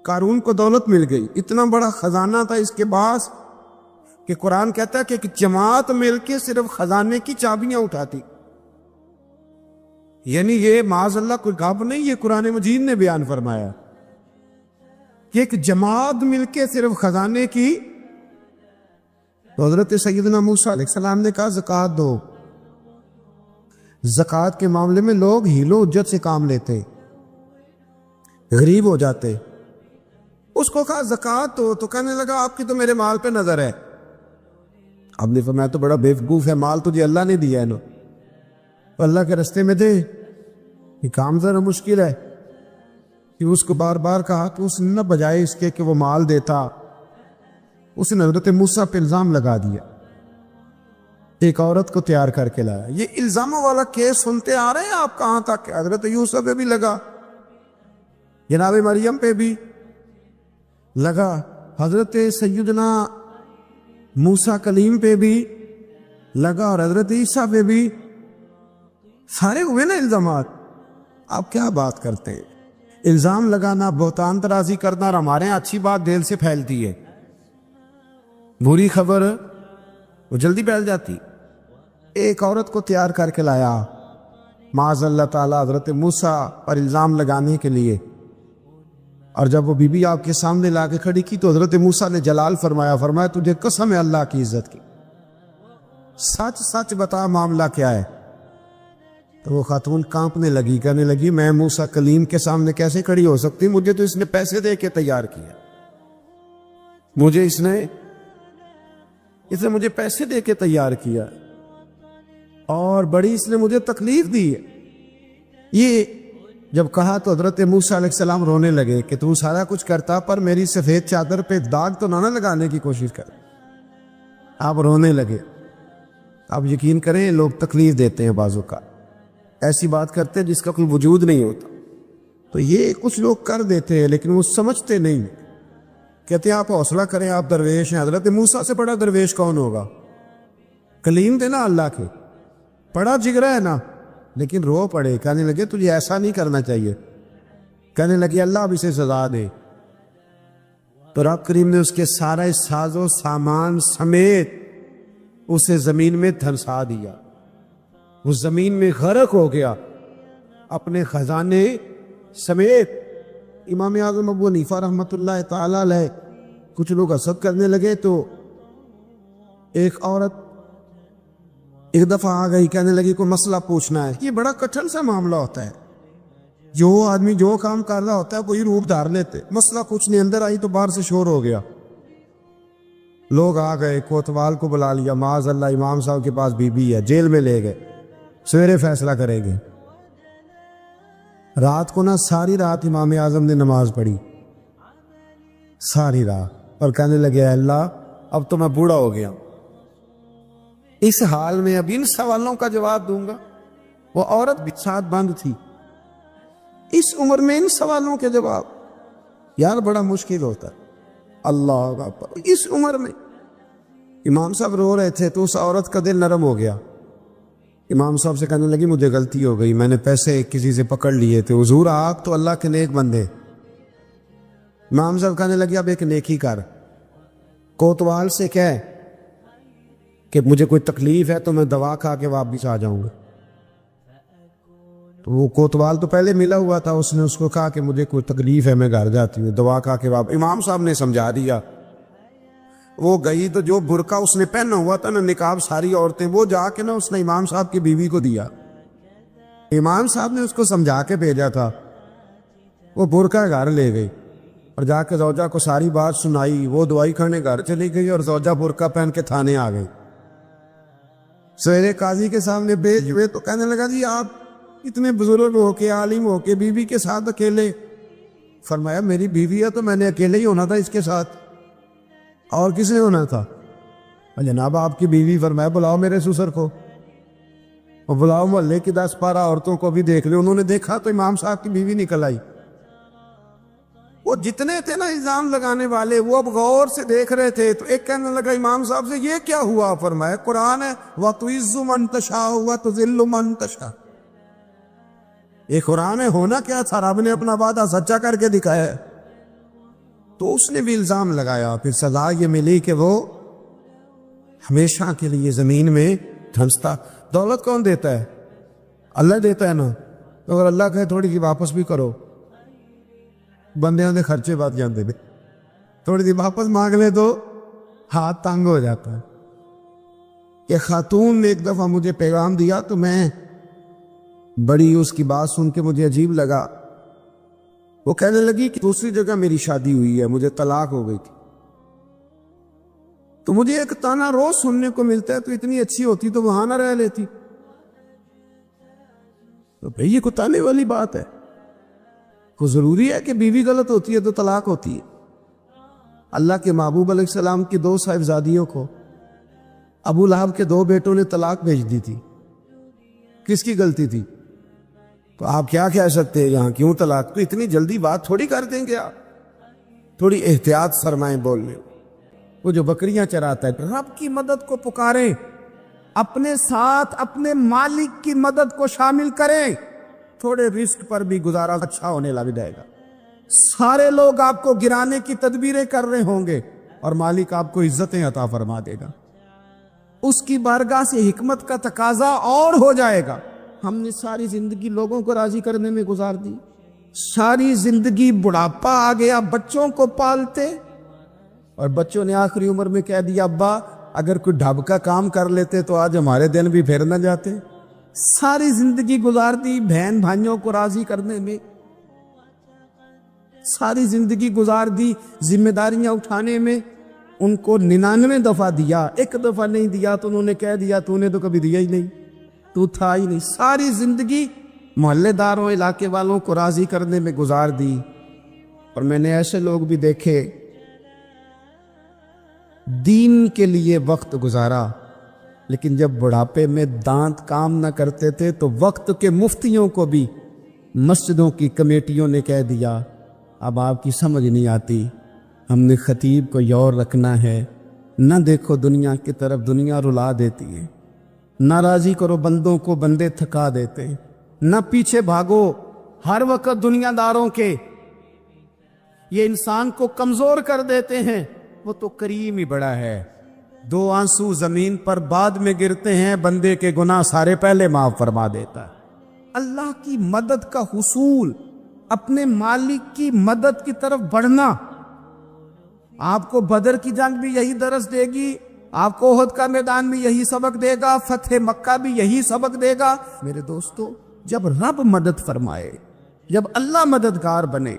قارون کو دولت مل گئی، اتنا بڑا خزانہ تھا اس کے پاس کہ قرآن کہتا ہے کہ ایک جماعت مل کے صرف خزانے کی چابیاں اٹھاتی. یعنی یہ معاذ اللہ کوئی گپ نہیں، یہ قرآن مجید نے بیان فرمایا کہ ایک جماعت مل کے صرف خزانے کی. تو حضرت سیدنا موسیٰ علیہ السلام نے کہا زکوٰۃ دو. زکوٰۃ کے معاملے میں لوگ ہیل و حجت سے کام لیتے، غریب ہو جاتے. اس کو کہا زکوٰۃ دو تو کہنے لگا آپ کی تو میرے مال پہ نظر ہے. اب نے فرمایا تو بڑا بیوقوف ہے، مال تجھے اللہ نے دیا ہے نا، تو اللہ کے رستے میں دے. یہ کام ذرا مشکل ہے کہ اس کو بار بار کہا کہ اس نے نہ بجائے اس کے کہ وہ مال دیتا، اس نے حضرت موسیٰ پہ الزام لگا دیا، ایک عورت کو تیار کر کے لایا. یہ الزاموں والا کیس سنتے آ رہے ہیں آپ کہاں تک؟ حضرت یوسف پہ بھی لگا، جناب مریم پہ بھی لگا، حضرت سیدنا موسیٰ کلیم پہ بھی لگا، اور حضرت عیسیٰ پہ بھی. سارے ہوئے نا الزامات. آپ کیا بات کرتے ہیں؟ الزام لگانا، بہتان ترازی کرنا، اور ہمارے یہاں اچھی بات دل سے پھیلتی ہے، بری خبر وہ جلدی پھیل جاتی. ایک عورت کو تیار کر کے لایا معاذ اللہ تعالیٰ حضرت موسیٰ پر الزام لگانے کے لیے، اور جب وہ بی بی آپ کے سامنے لا کے کھڑی کی تو حضرت موسیٰ نے جلال فرمایا تجھے قسم ہے اللہ کی عزت کی، سچ سچ بتا معاملہ کیا ہے. تو وہ خاتون کانپنے لگی، کہنے لگی میں موسیٰ کلیم کے سامنے کیسے کھڑی ہو سکتی؟ مجھے تو اس نے پیسے دے کے تیار کیا، مجھے اس نے مجھے پیسے دے کے تیار کیا، اور بڑی اس نے مجھے تکلیف دی ہے. یہ جب کہا تو حضرت موسیٰ علیہ السلام رونے لگے کہ تو سارا کچھ کرتا پر میری سفید چادر پہ داغ تو نہ لگانے کی کوشش کر. آپ رونے لگے. آپ یقین کریں لوگ تکلیف دیتے ہیں، بعضوں کا ایسی بات کرتے ہیں جس کا کوئی وجود نہیں ہوتا. تو یہ کچھ لوگ کر دیتے ہیں لیکن وہ سمجھتے نہیں. کہتے ہیں آپ حوصلہ کریں، آپ درویش ہیں. حضرت موسیٰ سے بڑا درویش کون ہوگا؟ کلیم تھے نا اللہ کے، بڑا جگرا ہے نا. لیکن رو پڑے، کہنے لگے تجھے ایسا نہیں کرنا چاہیے. کہنے لگے اللہ اب اسے سزا دے. تو رب کریم نے اس کے سارے ساز و سامان سمیت اسے زمین میں دھنسا دیا. وہ زمین میں غرق ہو گیا اپنے خزانے سمیت. امام اعظم ابو حنیفہ رحمۃ اللہ تعالی علیہ کچھ لوگ حسد کرنے لگے تو ایک عورت ایک دفعہ آ گئی، کہنے لگی کوئی مسئلہ پوچھنا ہے. یہ بڑا کٹھن سا معاملہ ہوتا ہے، جو آدمی جو کام کر رہا ہوتا ہے وہی روپ دھار لیتے. مسئلہ پوچھنے اندر آئی تو باہر سے شور ہو گیا، لوگ آ گئے، کوتوال کو بلا لیا. معاذ اللہ امام صاحب کے پاس بی بی ہے، جیل میں لے گئے، سویرے فیصلہ کریں گے. رات کو ساری رات امام اعظم نے نماز پڑھی، ساری رات، اور کہنے لگے اے اللہ اب تو میں بوڑھا ہو گیا، اس حال میں اب ان سوالوں کا جواب دوں گا. وہ عورت بھی ساتھ بند تھی، اس عمر میں ان سوالوں کے جواب یار بڑا مشکل ہوتا ہے. اللہ اکبر. اس عمر میں امام صاحب رو رہے تھے تو اس عورت کا دل نرم ہو گیا. امام صاحب سے کہنے لگی مجھے غلطی ہو گئی، میں نے پیسے کسی سے پکڑ لیے تھے. حضور آپ تو اللہ کے نیک بندے. امام صاحب کہنے لگے اب ایک نیکی کر، کوتوال سے کہہ کہ مجھے کوئی تکلیف ہے تو میں دوا کھا کے واپس آ جاؤں گا. تو وہ کوتوال تو پہلے ملا ہوا تھا، اس نے اس کو کہا کہ مجھے کوئی تکلیف ہے میں گھر جاتی ہوں، دوا کھا کے واپس. امام صاحب نے سمجھا دیا. وہ گئی تو جو برقع اس نے پہنا ہوا تھا نا، نقاب ساری عورتیں، وہ جا کے اس نے امام صاحب کی بیوی کو دیا. امام صاحب نے اس کو سمجھا کے بھیجا تھا. وہ برقع گھر لے گئی اور جا کے زوجہ کو ساری بات سنائی. وہ دوائی کھانے گھر چلی گئی اور زوجہ برقع پہن کے تھانے آ گئی. سویرے قاضی کے سامنے بھیج ہوئے تو کہنے لگا جی آپ اتنے بزرگ ہو کے عالم ہو کے بیوی کے ساتھ اکیلے. فرمایا میری بیوی ہے تو میں نے اکیلے ہی ہونا تھا اس کے ساتھ، اور کس نے ہونا تھا؟ جناب آپ کی بیوی. فرمایا بلاؤ میرے سسر کو، اور بلاؤ محلے کی 10-12 عورتوں کو بھی دیکھ لے. انہوں نے دیکھا تو امام صاحب کی بیوی نکل آئی. وہ جتنے تھے نا الزام لگانے والے وہ اب غور سے دیکھ رہے تھے. تو ایک کہنے لگا امام صاحب سے یہ کیا ہوا؟ فرمایا قرآن ہے وَتُعِزُّ مَن تَشَاءُ وَتُذِلُّ مَن تَشَاءُ. یہ قرآن ہے. ہونا کیا تھا؟ رب نے اپنا وعدہ سچا کر کے دکھایا ہے. تو اس نے بھی الزام لگایا، پھر سزا یہ ملی کہ وہ ہمیشہ کے لیے زمین میں دھنستا۔ دولت کون دیتا ہے؟ اللہ دیتا ہے نا، تو اگر اللہ کہے تھوڑی سی واپس بھی کرو، بندے دے خرچے بات جانتے تھے، تھوڑی سی واپس مانگ لے تو ہاتھ تانگ ہو جاتا ہے۔ کہ خاتون نے ایک دفعہ مجھے پیغام دیا تو میں بڑی اس کی بات سن کے مجھے عجیب لگا۔ وہ کہنے لگی کہ دوسری جگہ میری شادی ہوئی ہے، مجھے طلاق ہو گئی تھی، تو مجھے ایک تانا روز سننے کو ملتا ہے تو اتنی اچھی ہوتی تو وہاں نہ رہ لیتی۔ تو بھئی یہ کوئی تانے والی بات ہے؟ کوئی ضروری ہے کہ بیوی غلط ہوتی ہے تو طلاق ہوتی ہے؟ اللہ کے محبوب علیہ السلام کی 2 صاحبزادیوں کو ابو لہب کے 2 بیٹوں نے طلاق بھیج دی تھی، کس کی غلطی تھی؟ تو آپ کیا کہہ سکتے ہیں یہاں کیوں طلاق؟ تو اتنی جلدی بات تھوڑی کر دیں گے آپ، تھوڑی احتیاط فرمائیں بولنے۔ وہ جو بکریاں چراتا ہے، رب کی مدد کو پکاریں، اپنے ساتھ اپنے مالک کی مدد کو شامل کریں، تھوڑے رزق پر بھی گزارا اچھا ہونے لگ جائے گا۔ سارے لوگ آپ کو گرانے کی تدبیریں کر رہے ہوں گے اور مالک آپ کو عزتیں عطا فرما دے گا، اس کی بارگاہ سے حکمت کا تقاضا اور ہو جائے گا۔ ہم نے ساری زندگی لوگوں کو راضی کرنے میں گزار دی، ساری زندگی بڑھاپا آ گیا بچوں کو پالتے، اور بچوں نے آخری عمر میں کہہ دیا ابا اگر کوئی ڈھب کا کام کر لیتے تو آج ہمارے دن بھی پھر نہ جاتے۔ ساری زندگی گزار دی بہن بھائیوں کو راضی کرنے میں، ساری زندگی گزار دی ذمہ داریاں اٹھانے میں، ان کو 99 دفعہ دیا، 1 دفعہ نہیں دیا تو انہوں نے کہہ دیا تو نے تو کبھی دیا ہی نہیں، تو تھا ہی نہیں۔ ساری زندگی محلے داروں علاقے والوں کو راضی کرنے میں گزار دی۔ اور میں نے ایسے لوگ بھی دیکھے دین کے لیے وقت گزارا، لیکن جب بڑھاپے میں دانت کام نہ کرتے تھے تو وقت کے مفتیوں کو بھی مسجدوں کی کمیٹیوں نے کہہ دیا اب آپ کی سمجھ نہیں آتی، ہم نے خطیب کو یور رکھنا ہے، نہ دیکھو دنیا کی طرف، دنیا رلا دیتی ہے، نہ راضی کرو بندوں کو، بندے تھکا دیتے، نہ پیچھے بھاگو ہر وقت دنیا داروں کے، یہ انسان کو کمزور کر دیتے ہیں۔ وہ تو کریم ہی بڑا ہے، 2 آنسو زمین پر بعد میں گرتے ہیں، بندے کے گناہ سارے پہلے معاف فرما دیتا ہے۔ اللہ کی مدد کا حصول، اپنے مالک کی مدد کی طرف بڑھنا، آپ کو بدر کی جنگ بھی یہی درس دے گی، آپ کو احد کا میدان بھی یہی سبق دے گا، فتح مکہ بھی یہی سبق دے گا۔ میرے دوستو، جب رب مدد فرمائے، جب اللہ مددگار بنے،